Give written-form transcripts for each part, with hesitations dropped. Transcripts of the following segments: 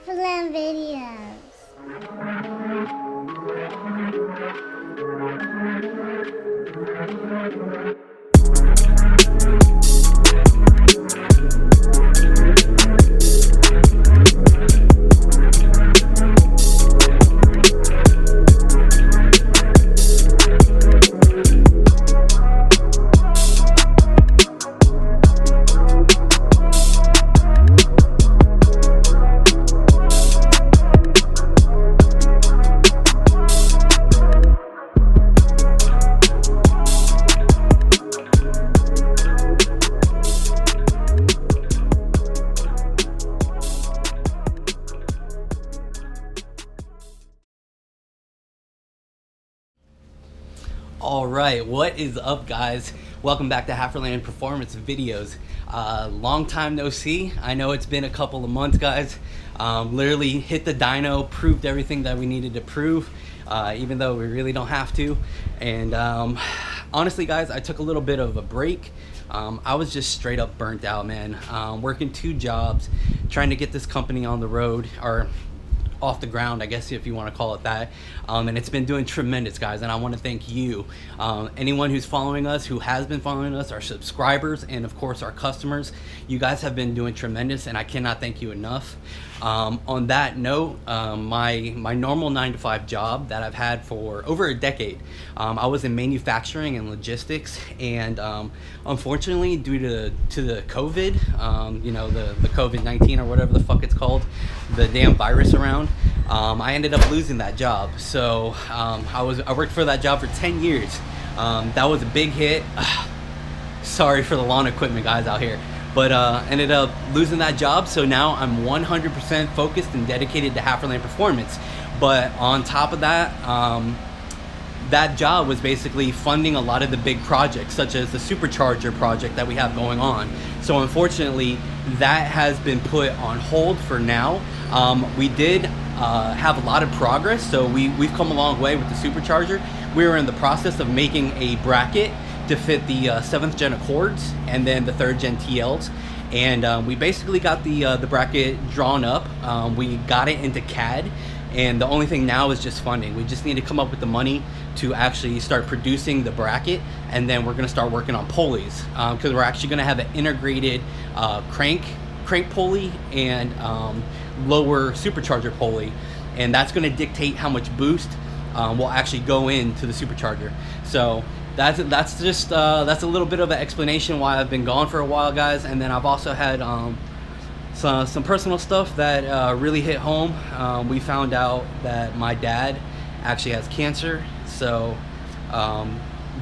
HalferLand videos. All right, what is up, guys? Welcome back to HalferLand Performance Videos. Long time no see. I know it's been a couple of months, guys. Literally hit the dyno, proved everything that we needed to prove, even though we really don't have to. And honestly, guys, I took a little bit of a break. I was just straight up burnt out, man. Working 2 jobs, trying to get this company on the road, or off the ground, I guess, if you want to call it that. And it's been doing tremendous, guys, and I want to thank you, anyone who's following us, who has been following us, our subscribers, and of course our customers. You guys have been doing tremendous, and I cannot thank you enough. On that note, my normal 9-to-5 job that I've had for over a decade, I was in manufacturing and logistics, and unfortunately, due to the COVID, you know, the COVID-19 or whatever the fuck it's called, the damn virus around, I ended up losing that job. So I worked for that job for 10 years. That was a big hit. Sorry for the lawn equipment guys out here, but ended up losing that job. So now I'm 100% focused and dedicated to HalferLand Performance. But on top of that, that job was basically funding a lot of the big projects, such as the supercharger project that we have going on. So unfortunately, that has been put on hold for now. We did have a lot of progress, so we've come a long way with the supercharger. We were in the process of making a bracket to fit the 7th gen Accords and then the 3rd gen TLs, and we basically got the bracket drawn up. We got it into CAD, and the only thing now is just funding. We just need to come up with the money to actually start producing the bracket, and then we're going to start working on pulleys, because we're actually going to have an integrated crank pulley and lower supercharger pulley, and that's going to dictate how much boost will actually go into the supercharger. So that's just that's a little bit of an explanation why I've been gone for a while, guys. And then I've also had some personal stuff that really hit home. We found out that my dad actually has cancer, so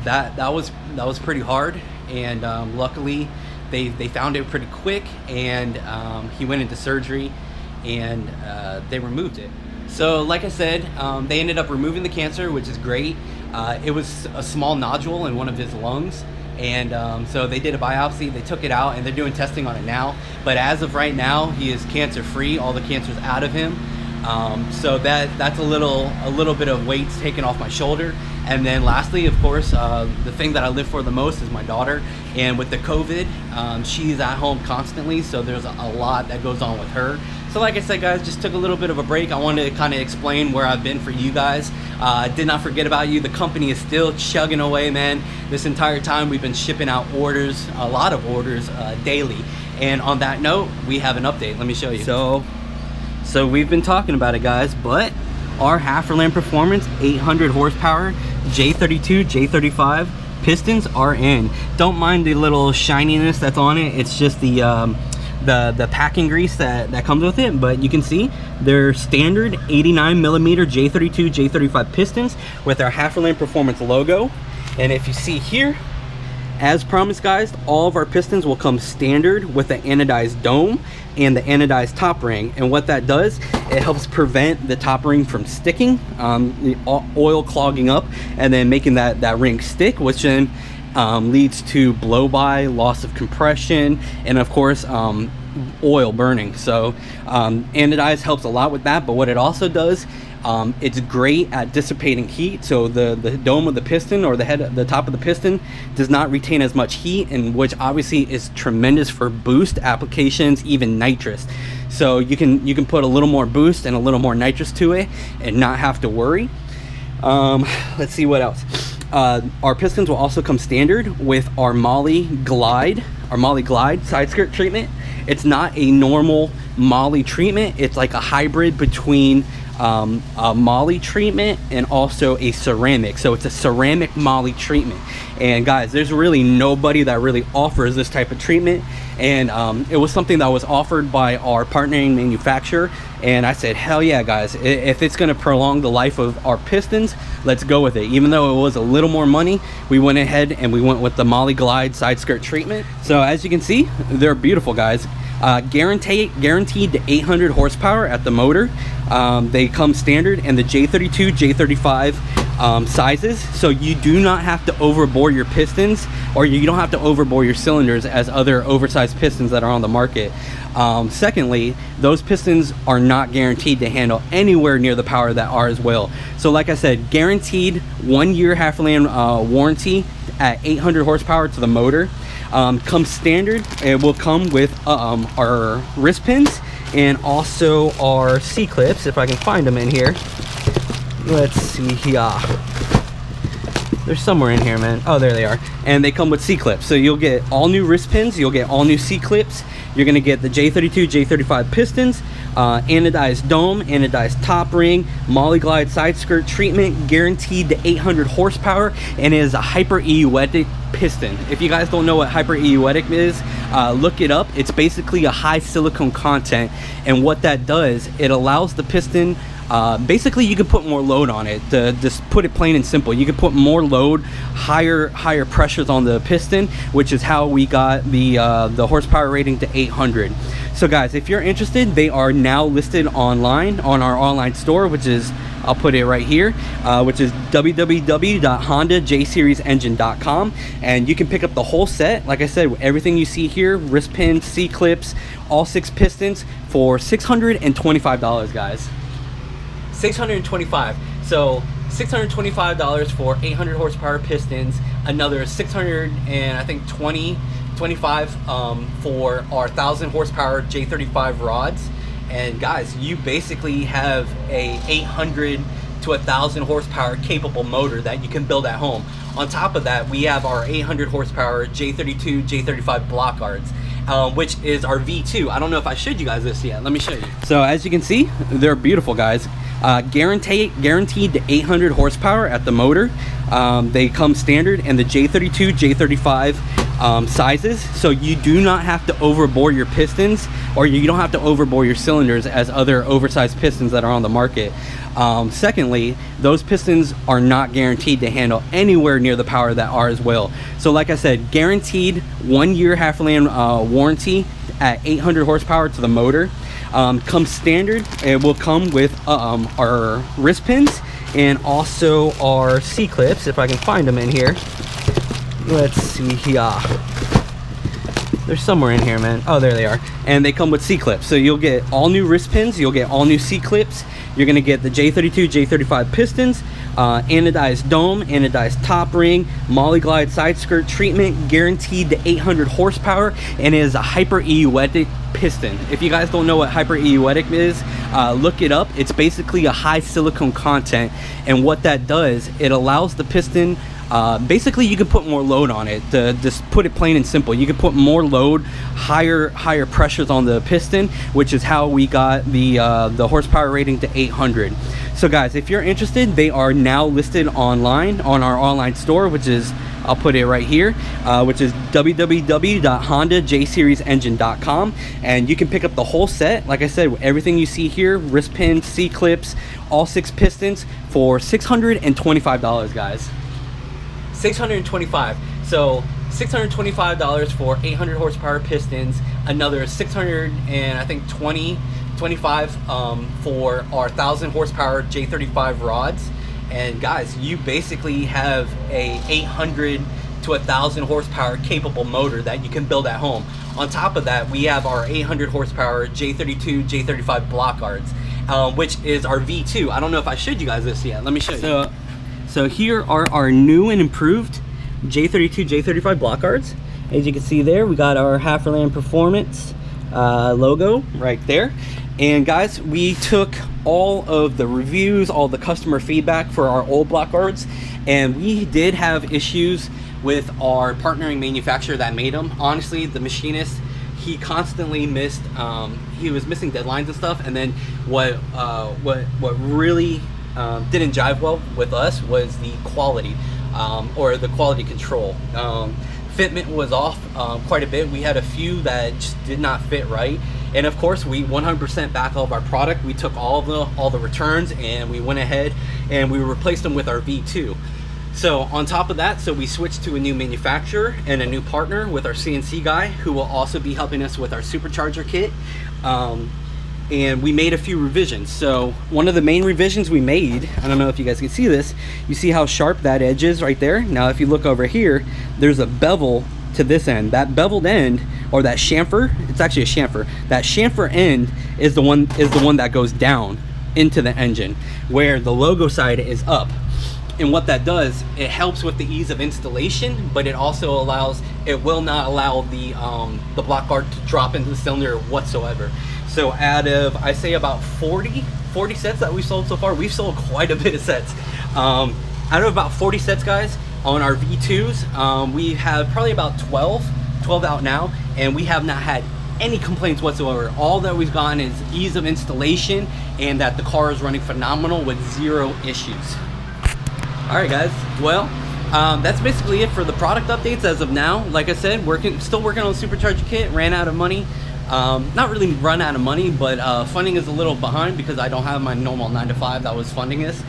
that was pretty hard, and luckily they found it pretty quick, and he went into surgery, and they removed it. So like I said, they ended up removing the cancer, which is great. It was a small nodule in one of his lungs, and so they did a biopsy, they took it out, and they're doing testing on it now. But as of right now, he is cancer free. All the cancer's out of him. So that's a little bit of weights taken off my shoulder. And then lastly, of course, the thing that I live for the most is my daughter. And with the COVID, she's at home constantly, so there's a lot that goes on with her. So like I said, guys, just took a little bit of a break. I wanted to kind of explain where I've been for you guys. Did not forget about you. The company is still chugging away, man. This entire time we've been shipping out orders, a lot of orders daily. And on that note, we have an update. Let me show you. So we've been talking about it, guys, but our HalferLand Performance 800 horsepower J32, J35 Pistons are in. Don't mind the little shininess that's on it. It's just the packing grease that comes with it, but you can see they're standard 89 millimeter J32, J35 Pistons with our HalferLand Performance logo. And if you see here, as promised, guys, all of our pistons will come standard with the anodized dome and the anodized top ring. And what that does, it helps prevent the top ring from sticking, the oil clogging up, and then making that ring stick, which then leads to blow by, loss of compression, and of course oil burning. So anodized helps a lot with that. But what it also does, it's great at dissipating heat. So the dome of the piston, or the top of the piston, does not retain as much heat, and which obviously is tremendous for boost applications, even nitrous. so you can put a little more boost and a little more nitrous to it and not have to worry. Let's see what else. Our pistons will also come standard with our Molly Glide side skirt treatment. It's not a normal Molly treatment. It's like a hybrid between a Molly treatment and also a ceramic. So it's a ceramic Molly treatment. And guys, there's really nobody that really offers this type of treatment. And it was something that was offered by our partnering manufacturer. And I said, hell yeah, guys, if it's going to prolong the life of our pistons, let's go with it. Even though it was a little more money, we went ahead and we went with the Molly Glide side skirt treatment. So as you can see, they're beautiful, guys. Guaranteed to 800 horsepower at the motor. They come standard in the J32, J35 sizes, so you do not have to overbore your pistons, or you don't have to overbore your cylinders as other oversized pistons that are on the market. Secondly, those pistons are not guaranteed to handle anywhere near the power that ours will. So like I said, guaranteed 1 year HalferLand warranty at 800 horsepower to the motor. Comes standard. It will come with our wrist pins and also our C-clips, if I can find them in here. Let's see here. They're somewhere in here, man. Oh, there they are. And they come with C-clips. So you'll get all new wrist pins, you'll get all new C-clips. You're gonna get the J32, J35 Pistons, anodized dome, anodized top ring, Molly Glide side skirt treatment, guaranteed to 800 horsepower, and it is a hyper-eeuetic piston. If you guys don't know what hyper-eeuetic is, look it up. It's basically a high silicone content, and what that does, it allows the piston, basically you can put more load on it. To just put it plain and simple, you can put more load, higher pressures on the piston, which is how we got the horsepower rating to 800. So guys, if you're interested, they are now listed online on our online store, which is, I'll put it right here, which is www.hondajseriesengine.com, and you can pick up the whole set. Like I said, everything you see here, wrist pins, C-clips, all 6 pistons for $625, guys. $625. So $625 for 800 horsepower pistons, another 600 and I think 25 for our 1000 horsepower J35 rods. And guys, you basically have a 800 to 1000 horsepower capable motor that you can build at home. On top of that, we have our 800 horsepower J32, J35 block guards, which is our V2. I don't know if I showed you guys this yet. Let me show you. So as you can see, they're beautiful, guys. Guaranteed to 800 horsepower at the motor. They come standard in the J32, J35 sizes, so you do not have to overbore your pistons, or you don't have to overbore your cylinders as other oversized pistons that are on the market. Secondly, those pistons are not guaranteed to handle anywhere near the power that ours will. So like I said, guaranteed 1 year HalferLand warranty at 800 horsepower to the motor. Comes standard. It will come with our wrist pins and also our C-clips, if I can find them in here. Let's see here. They're somewhere in here, man. Oh, there they are. And they come with C-clips. So you'll get all new wrist pins, you'll get all new C-clips. You're gonna get the J32, J35 Pistons, anodized dome, anodized top ring, Molly Glide side skirt treatment, guaranteed to 800 horsepower, and it is a hyper-eeuetic piston. If you guys don't know what hyper-eeuetic is, look it up. It's basically a high silicone content, and what that does, it allows the piston, basically you can put more load on it. To just put it plain and simple, you can put more load, higher pressures on the piston, which is how we got the horsepower rating to 800. So guys, if you're interested, they are now listed online on our online store, which is, I'll put it right here, which is www.hondajseriesengine.com, and you can pick up the whole set. Like I said, everything you see here, wrist pins, C-clips, all 6 pistons for $625, guys. $625. So $625 for 800 horsepower pistons, another 600 and I think 25 for our 1000 horsepower J35 rods. And guys, you basically have a 800 to 1000 horsepower capable motor that you can build at home. On top of that, we have our 800 horsepower J32, J35 block guards, which is our V2. I don't know if I showed you guys this yet. Let me show you. So here are our new and improved J32, J35 block guards. As you can see there, we got our HalferLand Performance logo right there. And guys, we took all of the reviews, all the customer feedback for our old block guards, and we did have issues with our partnering manufacturer that made them. Honestly, the machinist, he constantly missed, he was missing deadlines and stuff. And then what really didn't jive well with us was the quality, or the quality control. Fitment was off quite a bit. We had a few that just did not fit right. And of course, we 100% back all of our product. We took all the returns, and we went ahead and we replaced them with our V2. So on top of that, so we switched to a new manufacturer and a new partner with our CNC guy, who will also be helping us with our supercharger kit. And we made a few revisions. So one of the main revisions we made, I don't know if you guys can see this, you see how sharp that edge is right there? Now if you look over here, there's a bevel to this end. That beveled end, or that chamfer, it's actually a chamfer. That chamfer end is the one that goes down into the engine, where the logo side is up. And what that does, it helps with the ease of installation, but it also allows, it will not allow the block guard to drop into the cylinder whatsoever. So out of, I say about 40 sets that we've sold so far, we've sold quite a bit of sets. Out of about 40 sets, guys, on our V2s, we have probably about 12 out now, and we have not had any complaints whatsoever. All that we've gotten is ease of installation, and that the car is running phenomenal with zero issues. All right, guys, well, that's basically it for the product updates as of now. Like I said, still working on the supercharger kit. Ran out of money. Not really run out of money, but funding is a little behind because I don't have my normal 9-to-5 that was funding this.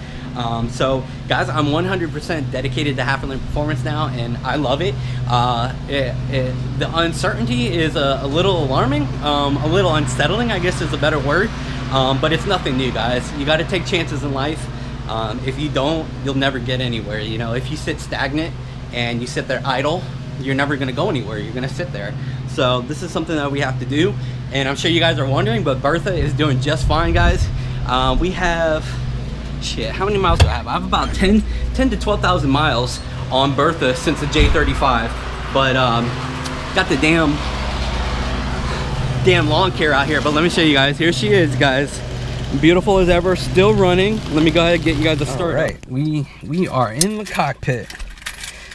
So guys, I'm 100% dedicated to HalferLand Performance now, and I love it. The uncertainty is a little alarming, a little unsettling, I guess is a better word, but it's nothing new, guys. You got to take chances in life. If you don't, you'll never get anywhere. You know, if you sit stagnant and you sit there idle, you're never going to go anywhere. You're going to sit there. So this is something that we have to do, and I'm sure you guys are wondering, but Bertha is doing just fine, guys. We have, shit, how many miles do I have? I have about 10 to 12,000 miles on Bertha since the J35, but got the damn lawn care out here. But let me show you guys. Here she is, guys. Beautiful as ever, still running. Let me go ahead and get you guys a start. All right, we are in the cockpit.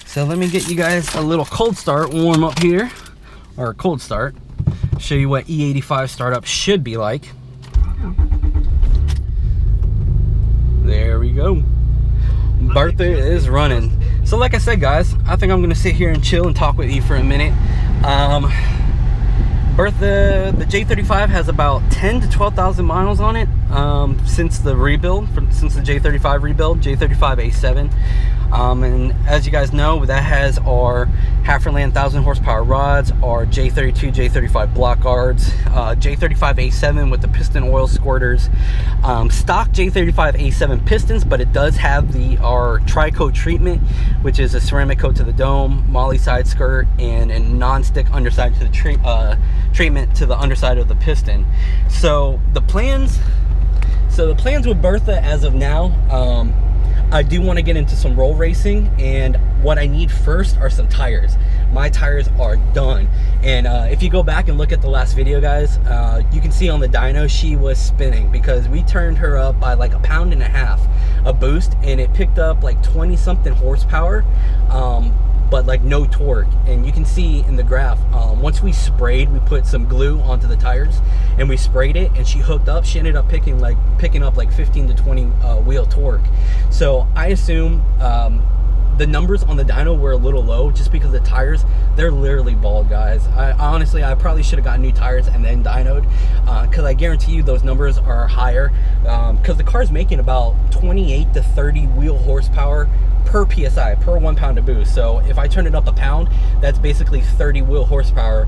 So let me get you guys a little cold start warm up here, or a cold start. Show you what E85 startup should be like. There we go. Bertha is running. So like I said, guys, I think I'm gonna sit here and chill and talk with you for a minute. Bertha, the J35 has about 10 to 12,000 miles on it since the rebuild, since the J35 rebuild, J35 A7. And as you guys know, that has our HalferLand 1000 horsepower rods, our J32, J35 block guards, J35 A7 with the piston oil squirters, stock J35 A7 pistons, but it does have our tri-coat treatment, which is a ceramic coat to the dome, moly side skirt, and a non-stick underside to the treatment to the underside of the piston. So the plans with Bertha as of now, I do want to get into some roll racing, and what I need first are some tires. My tires are done, and if you go back and look at the last video, guys, you can see on the dyno she was spinning because we turned her up by like 1.5 pounds a boost, and it picked up like 20 something horsepower, but like no torque. And you can see in the graph, once we put some glue onto the tires and we sprayed it, and she hooked up, she ended up picking up like 15 to 20 wheel torque. So I assume the numbers on the dyno were a little low just because the tires, they're literally bald, guys. Honestly, I probably should have gotten new tires and then dynoed, because I guarantee you those numbers are higher, because the car's making about 28 to 30 wheel horsepower per PSI, per 1 pound of boost. So if I turn it up 1 pound, that's basically 30 wheel horsepower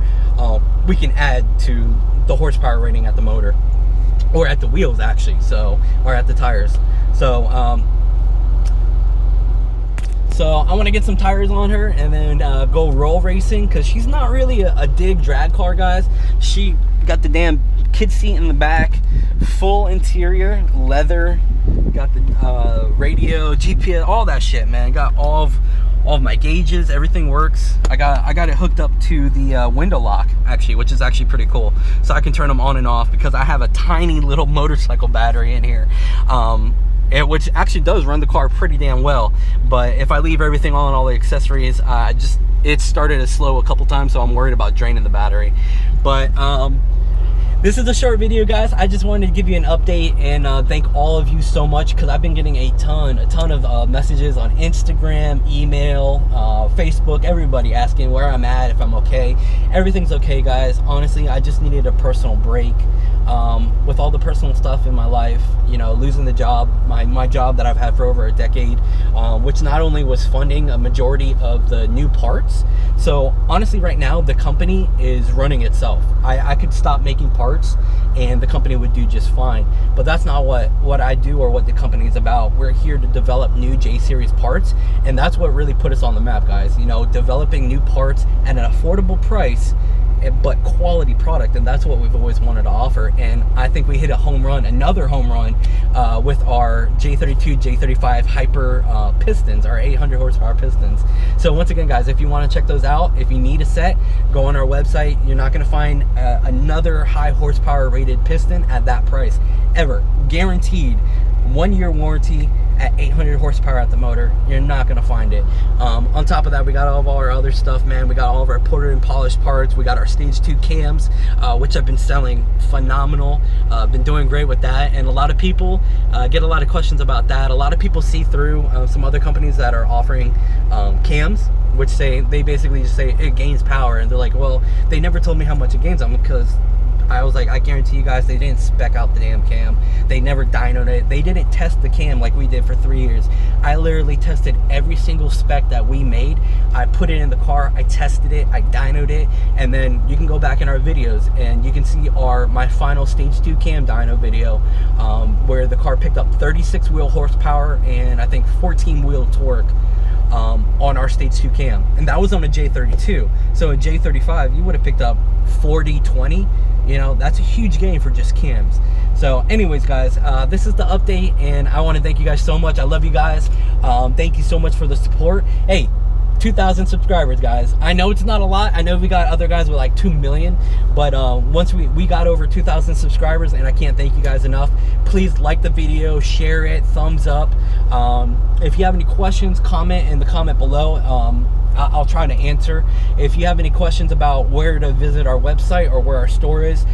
we can add to the horsepower rating at the motor, or at the wheels actually, so, or at the tires. So I want to get some tires on her and then go roll racing, because she's not really a dig drag car, guys. She got the damn kid seat in the back, full interior leather, got the radio, GPS, all that shit, man. Got all all of my gauges, everything works. I got it hooked up to the window lock actually, which is actually pretty cool. So I can turn them on and off because I have a tiny little motorcycle battery in here. Which actually does run the car pretty damn well, but if I leave everything on, all the accessories, it started to slow a couple times, so I'm worried about draining the battery. But this is a short video, guys. I just wanted to give you an update and thank all of you so much, because I've been getting a ton of messages on Instagram, email, Facebook, everybody asking where I'm at, if I'm okay. Everything's okay, guys. Honestly, I just needed a personal break. With all the personal stuff in my life, you know, losing the job, my job that I've had for over a decade, which not only was funding a majority of the new parts. So honestly, right now the company is running itself. I could stop making parts and the company would do just fine, but that's not what I do or what the company is about. We're here to develop new J-Series parts, and that's what really put us on the map, guys. You know, developing new parts at an affordable price, but quality product, and that's what we've always wanted to offer. And I think we hit a home run, another home run, with our J32, J35 Hyper Pistons, our 800 horsepower Pistons. So once again, guys, if you want to check those out, if you need a set, go on our website. You're not going to find another high horsepower rated piston at that price ever, guaranteed. 1-year warranty at 800 horsepower at the motor. You're not gonna find it. On top of that, we got all of our other stuff, man. We got all of our ported and polished parts. We got our stage 2 cams, which I've been selling phenomenal. Been doing great with that, and a lot of people get a lot of questions about that. A lot of people see through some other companies that are offering cams, which they basically just say it gains power, and they're like, well, they never told me how much it gains. Because I was like, I guarantee you guys, they didn't spec out the damn cam. They never dynoed it. They didn't test the cam like we did for 3 years. I literally tested every single spec that we made. I put it in the car, I tested it, I dynoed it, and then you can go back in our videos and you can see my final stage 2 cam dyno video, where the car picked up 36 wheel horsepower and I think 14 wheel torque on our stage 2 cam, and that was on a J32. So a J35, you would have picked up 40, 20. You know, that's a huge gain for just cams. So anyways, guys, this is the update, and I want to thank you guys so much. I love you guys. Thank you so much for the support. Hey, 2,000 subscribers, guys. I know it's not a lot. I know we got other guys with like 2 million, but once we got over 2,000 subscribers, and I can't thank you guys enough. Please like the video, share it, thumbs up. If you have any questions, comment in the comment below. I'll try to answer. If you have any questions about where to visit our website or where our store is,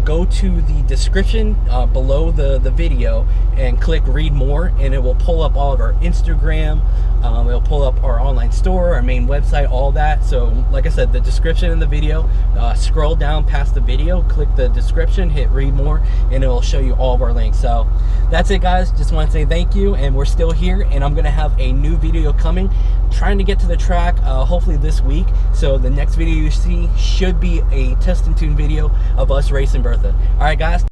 go to the description below the video and click read more, and it will pull up all of our Instagram. It'll pull up our online store, our main website, all that. So like I said, the description in the video, scroll down past the video, click the description, hit read more, and it'll show you all of our links. So that's it, guys. Just want to say thank you, and we're still here, and I'm gonna have a new video coming, trying to get to the track hopefully this week. So the next video you see should be a test and tune video of us racing Bertha. All right, guys.